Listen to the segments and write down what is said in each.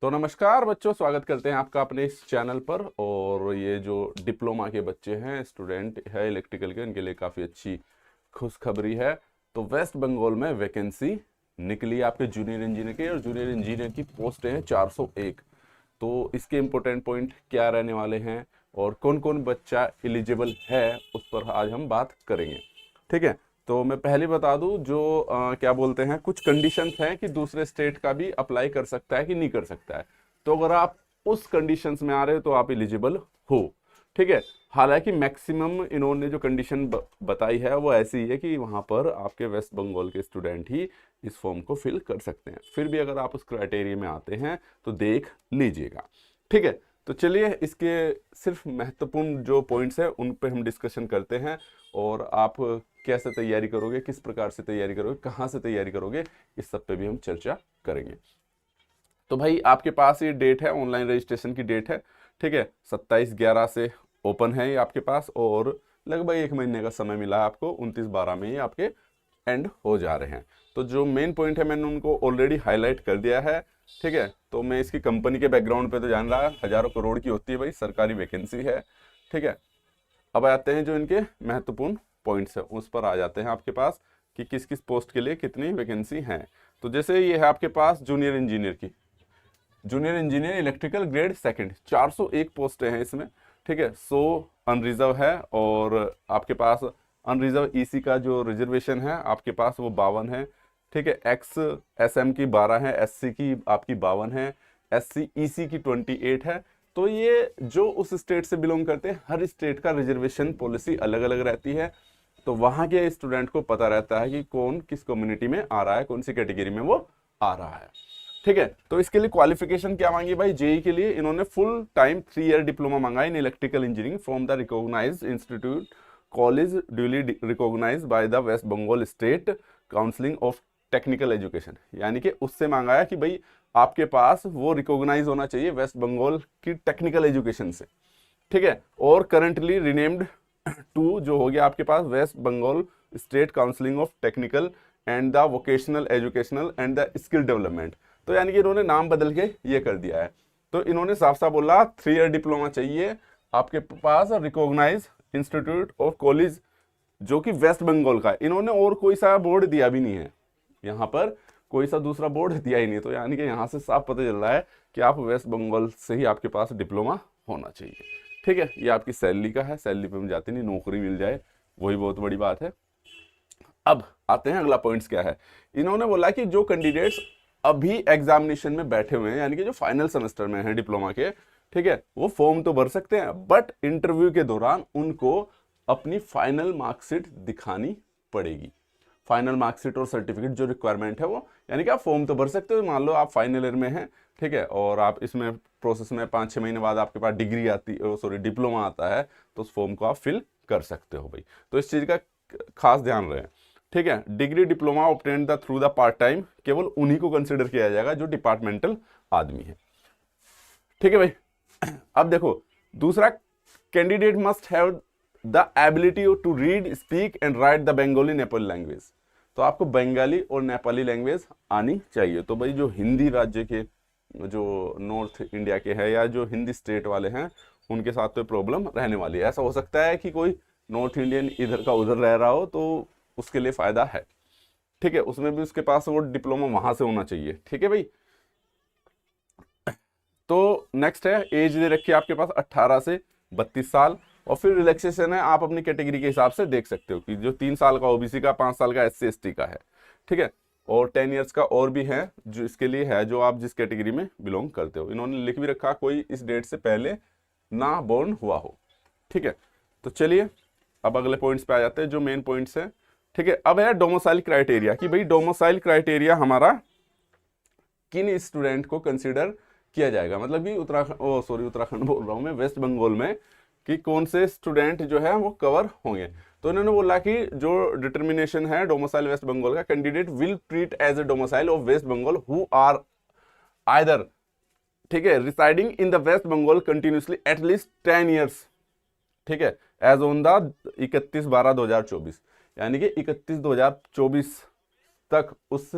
तो नमस्कार बच्चों, स्वागत करते हैं आपका अपने इस चैनल पर। और ये जो डिप्लोमा के बच्चे हैं, स्टूडेंट है इलेक्ट्रिकल के, इनके लिए काफ़ी अच्छी खुशखबरी है। तो वेस्ट बंगाल में वैकेंसी निकली है आपके जूनियर इंजीनियर की, और जूनियर इंजीनियर की पोस्ट हैं 401। तो इसके इम्पोर्टेंट पॉइंट क्या रहने वाले हैं और कौन कौन बच्चा एलिजिबल है, उस पर आज हम बात करेंगे। ठीक है, तो मैं पहले बता दूं, जो क्या बोलते हैं, कुछ कंडीशंस हैं कि दूसरे स्टेट का भी अप्लाई कर सकता है कि नहीं कर सकता है। तो अगर आप उस कंडीशंस में आ रहे हो तो आप एलिजिबल हो। ठीक है, हालांकि मैक्सिमम इन्होंने जो कंडीशन बताई है वो ऐसी है कि वहां पर आपके वेस्ट बंगाल के स्टूडेंट ही इस फॉर्म को फिल कर सकते हैं। फिर भी अगर आप उस क्राइटेरिया में आते हैं तो देख लीजिएगा। ठीक है, तो चलिए इसके सिर्फ महत्वपूर्ण जो पॉइंट्स हैं उन पे हम डिस्कशन करते हैं, और आप कैसे तैयारी करोगे, किस प्रकार से तैयारी करोगे, कहाँ से तैयारी करोगे, इस सब पे भी हम चर्चा करेंगे। तो भाई आपके पास ये डेट है, ऑनलाइन रजिस्ट्रेशन की डेट है। ठीक है, 27/11 से ओपन है ये आपके पास, और लगभग 1 महीने का समय मिला है आपको। 29/12 में ही आपके एंड हो जा रहे हैं। तो जो मेन पॉइंट है मैंने उनको ऑलरेडी हाईलाइट कर दिया है। ठीक है, तो मैं इसकी कंपनी के बैकग्राउंड पे तो जान रहा है, हजारों करोड़ की होती है भाई, सरकारी वैकेंसी है। ठीक है, अब आते हैं जो इनके महत्वपूर्ण पॉइंट्स है, उस पर आ जाते हैं आपके पास कि किस किस पोस्ट के लिए कितनी वैकेंसी हैं। तो जैसे ये है आपके पास जूनियर इंजीनियर की, junior engineer electrical grade second, 401 पोस्टें हैं इसमें। ठीक है, 100 अनरिजर्व है, और आपके पास अनरिजर्व ईसी का जो रिजर्वेशन है आपके पास वो 52 है। ठीक है, एक्स एसएम की 12 है, एससी की आपकी 52 है, एससी ईसी की 28 है। तो ये जो उस स्टेट से बिलोंग करते हैं, हर स्टेट का रिजर्वेशन पॉलिसी अलग अलग रहती है। तो वहां के स्टूडेंट को पता रहता है कि कौन किस कम्युनिटी में आ रहा है, कौन सी कैटेगरी में वो आ रहा है। ठीक है, तो इसके लिए क्वालिफिकेशन क्या मांगी भाई, जेई के लिए इन्होंने फुल टाइम 3 ईयर डिप्लोमा मांगा in electrical engineering from the recognised institute college duly recognised by the waste Bengal state counselling of technical education. यानी कि उससे मांगा है कि भाई आपके पास वो रिकॉग्नाइज होना चाहिए वेस्ट बंगाल की टेक्निकल एजुकेशन से। ठीक है, और करंटली रिनेम्ड टू जो हो गया आपके पास West Bengal state counselling of technical and the vocational educational and the skill development. तो यानी कि इन्होंने नाम बदल के ये कर दिया है। तो इन्होंने साफ साफ बोला 3 ईयर डिप्लोमा चाहिए आपके पास, रिकॉग्नाइज इंस्टीट्यूट ऑफ कॉलेज जो कि वेस्ट बंगाल का है। इन्होंने और कोई सा बोर्ड दिया भी नहीं है, यहाँ पर कोई सा दूसरा बोर्ड दिया ही नहीं। तो यानी कि यहाँ से साफ पता चल रहा है कि आप वेस्ट बंगाल से ही आपके पास डिप्लोमा होना चाहिए। ठीक है, ये आपकी सैलरी का है, सैलरी पे हम जाते नहीं, नौकरी मिल जाए वही बहुत बड़ी बात है। अब आते हैं अगला पॉइंट्स क्या है। इन्होंने बोला कि जो कैंडिडेट्स अभी एग्जामिनेशन में बैठे हुए हैं, यानी कि जो फाइनल सेमेस्टर में है डिप्लोमा के, ठीक है, वो फॉर्म तो भर सकते हैं, बट इंटरव्यू के दौरान उनको अपनी फाइनल मार्कशीट दिखानी पड़ेगी। फाइनल मार्कशीट और सर्टिफिकेट जो रिक्वायरमेंट है वो, यानी कि आप फॉर्म तो भर सकते हो, मान लो आप फाइनल ईयर में हैं, ठीक है, और आप इसमें प्रोसेस में 5-6 महीने बाद आपके पास डिग्री आती, सॉरी डिप्लोमा आता है, तो उस फॉर्म को आप फिल कर सकते हो भाई। तो इस चीज़ का खास ध्यान रहे। ठीक है, degree diploma obtained the through the part time, केवल उन्हीं को कंसिडर किया जाएगा जो डिपार्टमेंटल आदमी है। ठीक है भाई, अब देखो दूसरा, candidate must have the ability to read speak and write the Bengali Nepali language. तो आपको बंगाली और नेपाली लैंग्वेज आनी चाहिए। तो भाई जो हिंदी राज्य के, जो नॉर्थ इंडिया के हैं या जो हिंदी स्टेट वाले हैं, उनके साथ तो प्रॉब्लम रहने वाली है। ऐसा हो सकता है कि कोई नॉर्थ इंडियन इधर का उधर रह रहा हो, तो उसके लिए फायदा है। ठीक है, उसमें भी उसके पास वो डिप्लोमा वहां से होना चाहिए। ठीक है भाई, तो नेक्स्ट है, एज दे रखी है आपके पास 18 से 32 साल, और फिर रिलैक्सेशन है, आप अपनी कैटेगरी के हिसाब से देख सकते हो कि जो 3 साल का ओबीसी का, 5 साल का एससी एसटी का है। ठीक है, और 10 ईयर्स का और भी है जो इसके लिए है, जो आप जिस कैटेगरी में बिलोंग करते हो। इन्होंने लिख भी रखा कोई इस डेट से पहले ना बोर्न हुआ हो। ठीक है, तो चलिए अब अगले पॉइंट्स पे आ जाते हैं जो मेन पॉइंट्स हैं। ठीक है, अब है डोमिसाइल क्राइटेरिया कि भाई डोमिसाइल क्राइटेरिया हमारा किन स्टूडेंट को कंसिडर किया जाएगा, मतलब कि उत्तराखंड बोल रहा हूं मैं, वेस्ट बंगाल में कि कौन से स्टूडेंट जो है वो कवर होंगे। तो इन्होंने बोला कि जो डिटर्मिनेशन है डोमिसाइल वेस्ट बंगाल का, candidate will treat as a domicile of west Bengal who are either, ठीक है, residing in the waste Bengal continuously at least 10 years. ठीक है, एज ऑन द 31/12/2024, यानी कि 31/2024 तक उस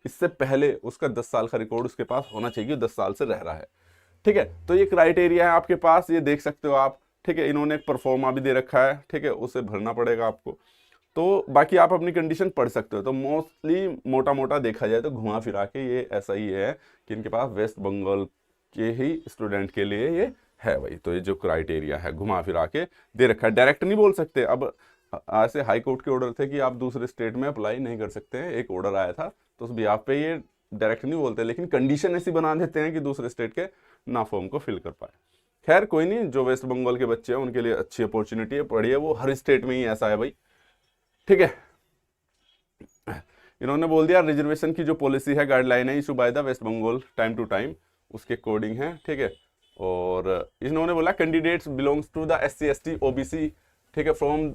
इससे पहले उसका 10 साल का रिकॉर्ड उसके पास होना चाहिए, 10 साल से रह रहा है। ठीक है, तो ये क्राइटेरिया है आपके पास, ये देख सकते हो आप। ठीक है, इन्होंने एक परफॉर्मा भी दे रखा है, ठीक है, उसे भरना पड़ेगा आपको। तो बाकी आप अपनी कंडीशन पढ़ सकते हो। तो मोस्टली मोटा मोटा देखा जाए तो घुमा फिरा के ये ऐसा ही है कि इनके पास वेस्ट बंगाल के ही स्टूडेंट के लिए ये है भाई। तो ये जो क्राइटेरिया है घुमा फिरा के दे रखा है, डायरेक्ट नहीं बोल सकते। अब ऐसे हाई कोर्ट के ऑर्डर थे कि आप दूसरे स्टेट में अप्लाई नहीं कर सकते हैं, एक ऑर्डर आया था, तो उस बिहाफ पे ये डायरेक्ट नहीं बोलते, लेकिन कंडीशन ऐसी बना देते हैं कि दूसरे स्टेट के ना फॉर्म को फिल कर पाए। खैर कोई नहीं, जो वेस्ट बंगाल के बच्चे हैं उनके लिए अच्छी अपॉर्चुनिटी है, पढ़िए, वो हर स्टेट में ही ऐसा है भाई। ठीक है, इन्होंने बोल दिया रिजर्वेशन की जो पॉलिसी है, गाइडलाइन है, issue by the waste Bengal time to time, उसके अकॉर्डिंग है। ठीक है, और इन्होंने बोला candidates belongs to the SC ST OBC, ठीक है, from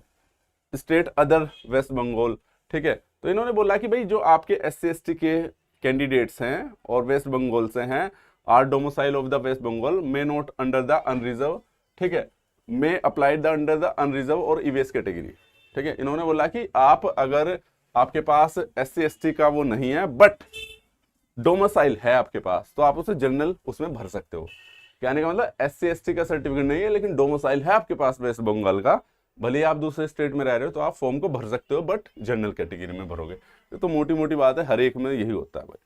state other west Bengal. ठीक है, तो इन्होंने बोला कि भाई जो आपके SC ST के कैंडिडेट्स हैं और वेस्ट बंगाल से हैं, are domicile of the waste Bengal, may not under the unreserved, ठीक है, may applied the under the unreserved और EVS कैटेगरी। ठीक है, इन्होंने बोला कि आप अगर आपके पास SC ST का वो नहीं है बट डोमिसाइल है आपके पास, तो आप उसे जनरल उसमें भर सकते हो। कहने का मतलब SC ST का सर्टिफिकेट नहीं है लेकिन डोमिसाइल है आपके पास वेस्ट बंगाल का, भले ही आप दूसरे स्टेट में रह रहे हो, तो आप फॉर्म को भर सकते हो बट जनरल कैटेगरी में भरोगे। तो मोटी मोटी बात है, हर एक में यही होता है भाई।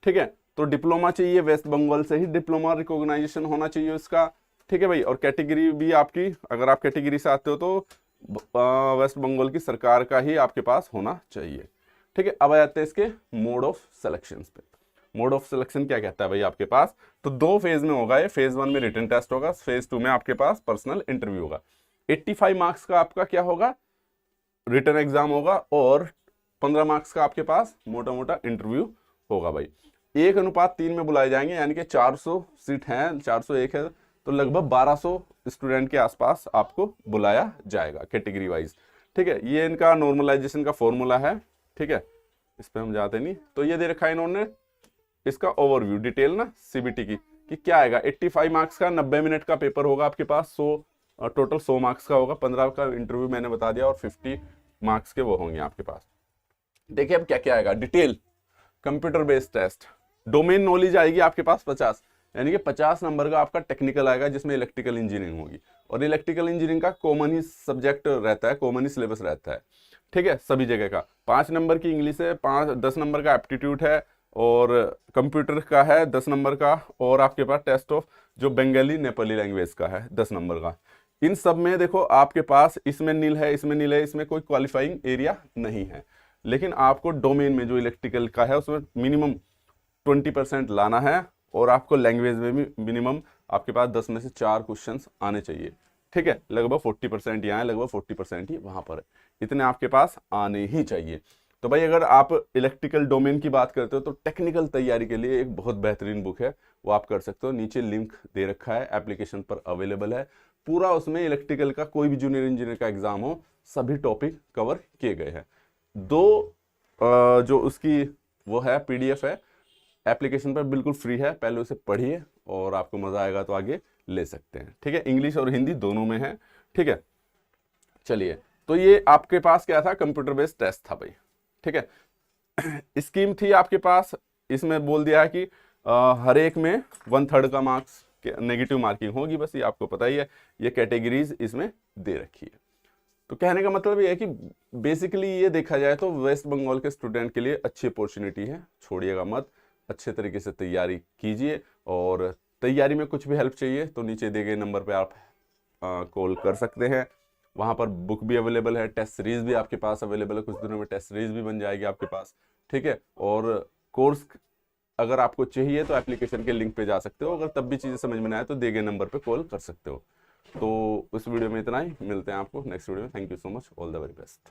ठीक है, तो डिप्लोमा चाहिए, वेस्ट बंगाल से ही डिप्लोमा रिकॉग्नाइजेशन होना चाहिए इसका। ठीक है भाई, और कैटेगरी भी आपकी, अगर आप कैटेगरी से आते हो तो वेस्ट बंगाल की सरकार का ही आपके पास होना चाहिए। ठीक है, अब आ जाते हैं इसके मोड ऑफ सिलेक्शन पे। मोड ऑफ सिलेक्शन क्या कहता है भाई आपके पास, तो 2 फेज में होगा ये। फेज 1 में रिटन टेस्ट होगा, फेज 2 में आपके पास पर्सनल इंटरव्यू होगा। 85 मार्क्स का आपका क्या होगा, रिटन एग्जाम होगा, और 15 मार्क्स का आपके पास मोटा मोटा इंटरव्यू होगा भाई। 1:3 में बुलाए जाएंगे, यानी कि 400 सीट हैं, 401 है, तो लगभग 1200 स्टूडेंट के आसपास आपको बुलाया जाएगा कैटेगरी वाइज। ठीक है, ये इनका नॉर्मलाइजेशन का फॉर्मूला है। ठीक है, इस पर हम जाते नहीं। तो ये दे रखा है इन्होंने इसका ओवरव्यू डिटेल ना CBT की, कि क्या आएगा। 85 मार्क्स का 90 मिनट का पेपर होगा आपके पास, टोटल 100 मार्क्स का होगा, 15 का इंटरव्यू मैंने बता दिया, और 50 मार्क्स के वो होंगे आपके पास। देखिए अब क्या क्या आएगा, detail, computer based test, domain knowledge आएगी आपके पास 50, यानी कि 50 नंबर का आपका टेक्निकल आएगा जिसमें इलेक्ट्रिकल इंजीनियरिंग होगी, और इलेक्ट्रिकल इंजीनियरिंग का कॉमन ही सब्जेक्ट रहता है, कॉमन ही सिलेबस रहता है। ठीक है, सभी जगह का 5 नंबर की इंग्लिश है, 10 नंबर का एप्टीट्यूड है, और कंप्यूटर का है 10 नंबर का, और आपके पास टेस्ट ऑफ जो बंगाली नेपाली लैंग्वेज का है 10 नंबर का। इन सब में देखो आपके पास इसमें नील है, इसमें नील है, इसमें कोई क्वालिफाइंग एरिया नहीं है, लेकिन आपको डोमेन में जो इलेक्ट्रिकल का है उसमें मिनिमम 20% लाना है, और आपको लैंग्वेज में भी मिनिमम आपके पास 10 में से 4 क्वेश्चंस आने चाहिए। ठीक है, लगभग 40% यहाँ है, लगभग 40% ही वहां पर है, इतने आपके पास आने ही चाहिए। तो भाई अगर आप इलेक्ट्रिकल डोमेन की बात करते हो तो टेक्निकल तैयारी के लिए एक बहुत बेहतरीन बुक है, वो आप कर सकते हो, नीचे लिंक दे रखा है, एप्लीकेशन पर अवेलेबल है पूरा। उसमें इलेक्ट्रिकल का कोई भी जूनियर इंजीनियर का एग्जाम हो, सभी टॉपिक कवर किए गए हैं। 2 जो उसकी वो है PDF है, एप्लीकेशन पर बिल्कुल फ्री है, पहले उसे पढ़िए और आपको मजा आएगा तो आगे ले सकते हैं। ठीक है, इंग्लिश और हिंदी दोनों में है। ठीक है, चलिए, तो ये आपके पास क्या था, कंप्यूटर बेस्ड टेस्ट था भाई। ठीक है, स्कीम थी आपके पास, इसमें बोल दिया है कि हर एक में 1/3 का मार्क्स नेगेटिव मार्किंग होगी, बस ये आपको पता ही है, ये कैटेगरीज इसमें दे रखी है। तो कहने का मतलब ये है कि बेसिकली ये देखा जाए तो वेस्ट बंगाल के स्टूडेंट के लिए अच्छी अपॉर्चुनिटी है, छोड़िएगा मत, अच्छे तरीके से तैयारी कीजिए, और तैयारी में कुछ भी हेल्प चाहिए तो नीचे दिए गए नंबर पे आप कॉल कर सकते हैं। वहाँ पर बुक भी अवेलेबल है, टेस्ट सीरीज भी आपके पास अवेलेबल है, कुछ दिनों में टेस्ट सीरीज भी बन जाएगी आपके पास। ठीक है, और कोर्स अगर आपको चाहिए तो एप्लीकेशन के लिंक पे जा सकते हो, अगर तब भी चीज़ें समझ में ना आए तो दिए गए नंबर पे कॉल कर सकते हो। तो इस वीडियो में इतना ही, मिलते हैं आपको नेक्स्ट वीडियो में। Thank you so much, all the very best.